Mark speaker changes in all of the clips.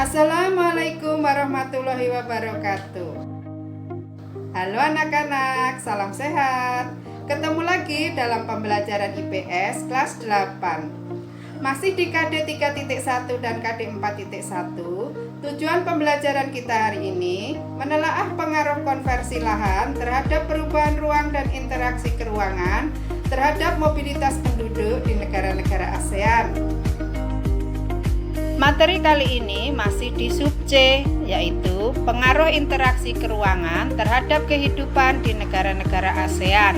Speaker 1: Assalamualaikum warahmatullahi wabarakatuh. Halo anak-anak, salam sehat. Ketemu lagi dalam pembelajaran IPS kelas 8. Masih di KD 3.1 dan KD 4.1. Tujuan pembelajaran kita hari ini menelaah pengaruh konversi lahan terhadap perubahan ruang dan interaksi keruangan terhadap mobilitas penduduk di negara-negara ASEAN. Materi kali ini masih di sub C, yaitu pengaruh interaksi keruangan terhadap kehidupan di negara-negara ASEAN.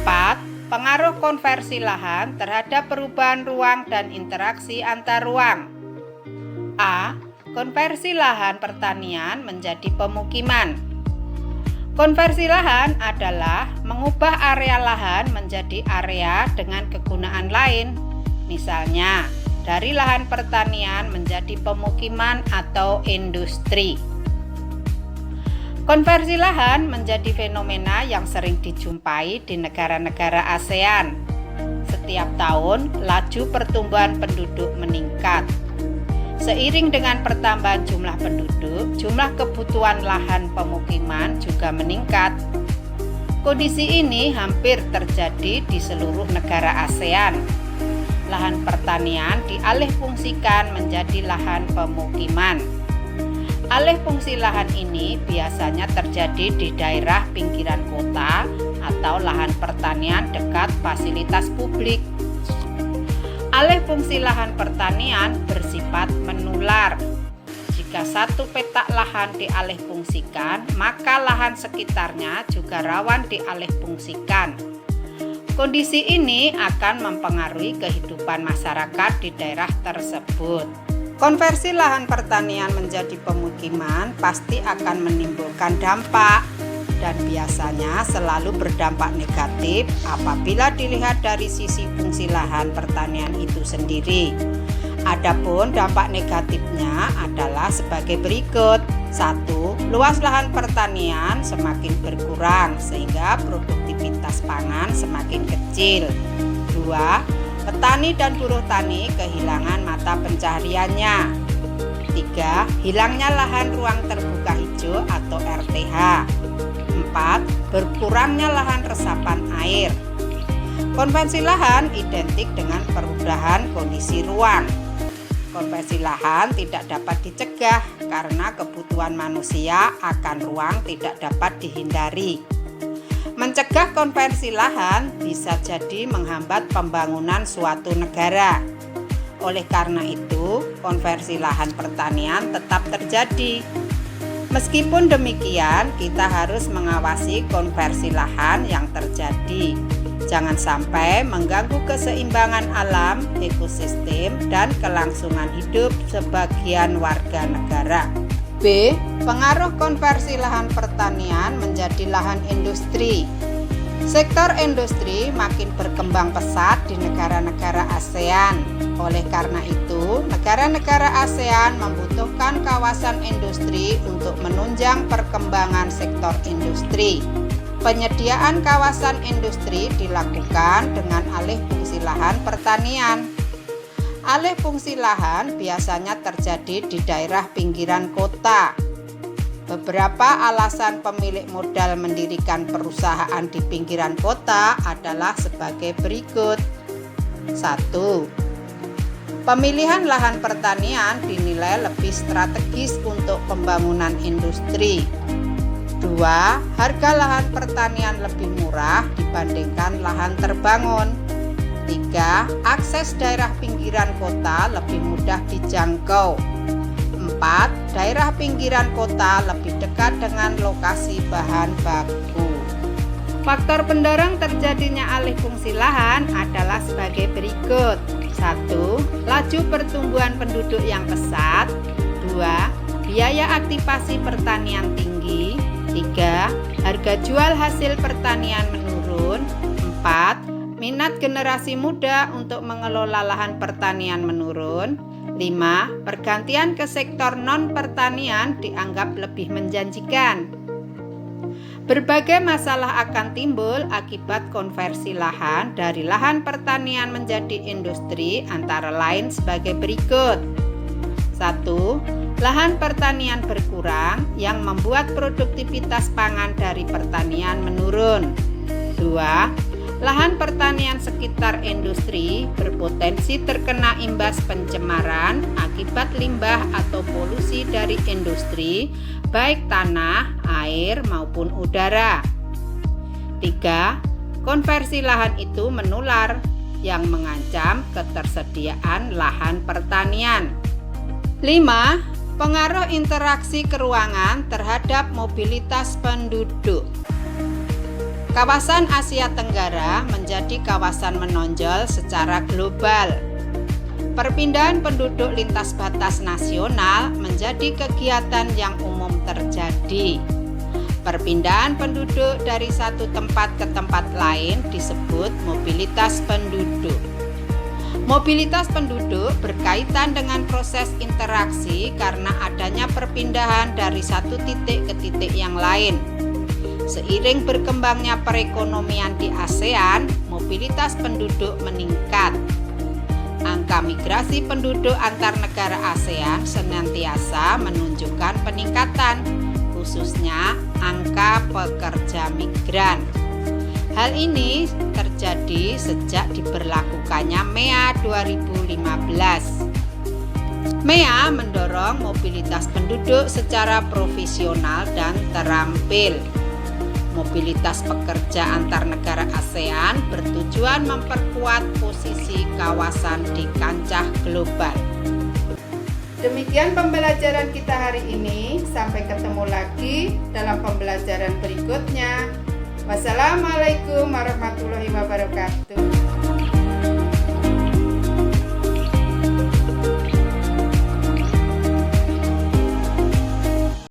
Speaker 1: 4. Pengaruh konversi lahan terhadap perubahan ruang dan interaksi antar ruang. A. Konversi lahan pertanian menjadi pemukiman. Konversi lahan adalah mengubah area lahan menjadi area dengan kegunaan lain, misalnya dari lahan pertanian menjadi pemukiman atau industri. Konversi lahan menjadi fenomena yang sering dijumpai di negara-negara ASEAN. Setiap tahun, laju pertumbuhan penduduk meningkat. Seiring dengan pertambahan jumlah penduduk, jumlah kebutuhan lahan pemukiman juga meningkat. Kondisi ini hampir terjadi di seluruh negara ASEAN. Lahan pertanian dialihfungsikan menjadi lahan pemukiman. Alih fungsi lahan ini biasanya terjadi di daerah pinggiran kota atau lahan pertanian dekat fasilitas publik. Alih fungsi lahan pertanian bersifat menular. Jika satu petak lahan dialihfungsikan, maka lahan sekitarnya juga rawan dialihfungsikan. Kondisi ini akan mempengaruhi kehidupan masyarakat di daerah tersebut. Konversi lahan pertanian menjadi pemukiman pasti akan menimbulkan dampak dan biasanya selalu berdampak negatif apabila dilihat dari sisi fungsi lahan pertanian itu sendiri. Adapun dampak negatifnya adalah sebagai berikut. 1. Luas lahan pertanian semakin berkurang sehingga produktivitas pangan semakin kecil. 2. Petani dan buruh tani kehilangan mata pencahariannya. 3. Hilangnya lahan ruang terbuka hijau atau RTH. 4. Berkurangnya lahan resapan air. Konversi lahan identik dengan perubahan kondisi ruang. Konversi lahan tidak dapat dicegah karena kebutuhan manusia akan ruang tidak dapat dihindari. Mencegah konversi lahan bisa jadi menghambat pembangunan suatu negara. Oleh karena itu, konversi lahan pertanian tetap terjadi. Meskipun demikian, kita harus mengawasi konversi lahan yang terjadi. Jangan sampai mengganggu keseimbangan alam, ekosistem, dan kelangsungan hidup sebagian warga negara. B. Pengaruh konversi lahan pertanian menjadi lahan industri. Sektor industri makin berkembang pesat di negara-negara ASEAN. Oleh karena itu, negara-negara ASEAN membutuhkan kawasan industri untuk menunjang perkembangan sektor industri. Penyediaan kawasan industri dilakukan dengan alih fungsi lahan pertanian. Alih fungsi lahan biasanya terjadi di daerah pinggiran kota. Beberapa alasan pemilik modal mendirikan perusahaan di pinggiran kota adalah sebagai berikut. 1. Pemilihan lahan pertanian dinilai lebih strategis untuk pembangunan industri. 2. Harga lahan pertanian lebih murah dibandingkan lahan terbangun. 3. Akses daerah pinggiran kota lebih mudah dijangkau. 4. Daerah pinggiran kota lebih dekat dengan lokasi bahan baku. Faktor pendorong terjadinya alih fungsi lahan adalah sebagai berikut. 1. Laju pertumbuhan penduduk yang pesat. 2. Biaya aktivasi pertanian tinggi. 3. Harga jual hasil pertanian menurun. 4. Minat generasi muda untuk mengelola lahan pertanian menurun. 5. Pergantian ke sektor non-pertanian dianggap lebih menjanjikan. Berbagai masalah akan timbul akibat konversi lahan dari lahan pertanian menjadi industri, antara lain sebagai berikut. 1. Lahan pertanian berkurang yang membuat produktivitas pangan dari pertanian menurun. 2. Lahan pertanian sekitar industri berpotensi terkena imbas pencemaran akibat limbah atau polusi dari industri, baik tanah, air, maupun udara. 3. Konversi lahan itu menular yang mengancam ketersediaan lahan pertanian. 5. Pengaruh interaksi keruangan terhadap mobilitas penduduk. Kawasan Asia Tenggara menjadi kawasan menonjol secara global. Perpindahan penduduk lintas batas nasional menjadi kegiatan yang umum terjadi. Perpindahan penduduk dari satu tempat ke tempat lain disebut mobilitas penduduk. Mobilitas penduduk berkaitan dengan proses interaksi karena adanya perpindahan dari satu titik ke titik yang lain. Seiring berkembangnya perekonomian di ASEAN, mobilitas penduduk meningkat. Angka migrasi penduduk antar negara ASEAN senantiasa menunjukkan peningkatan, khususnya angka pekerja migran. Hal ini terjadi sejak diberlakukannya MEA 2015. MEA mendorong mobilitas penduduk secara profesional dan terampil. Mobilitas pekerja antar negara ASEAN bertujuan memperkuat posisi kawasan di kancah global. Demikian pembelajaran kita hari ini. Sampai ketemu lagi dalam pembelajaran berikutnya. Wassalamualaikum warahmatullahi wabarakatuh.